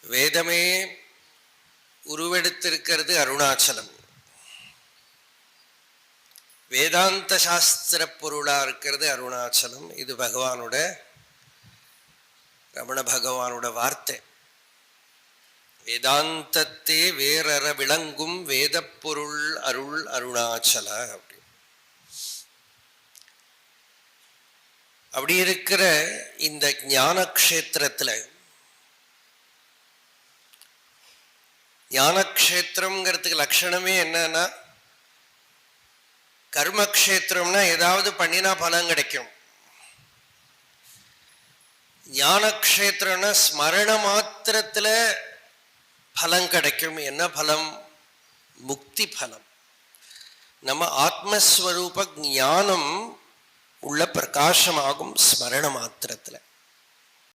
வேதமே உருவெடுத்திருக்கிறது அருணாச்சலம். வேதாந்த சாஸ்திர பொருளா இருக்கிறது அருணாச்சலம். இது பகவானோட, ரமண பகவானோட வார்த்தை. வேதாந்தத்தே வேறற விளங்கும் வேத பொருள் அருள் அருணாச்சல. அப்படி இருக்கிற இந்த ஞான கஷேத்திரத்துல, ஞான கஷேத்திரம்ங்கிறதுக்கு லட்சணமே என்னன்னா, கர்மக்ஷேத்திரம்னா ஏதாவது பண்ணினா பலம் கிடைக்கும். ஞான கஷேத்திரம்னா ஸ்மரண மாத்திரத்துல பலம் கிடைக்கும். என்ன பலம்? முக்தி பலம். நம்ம ஆத்மஸ்வரூப ஞானம் உள்ள பிரகாசமாகும் ஸ்மரண மாத்திரத்துல.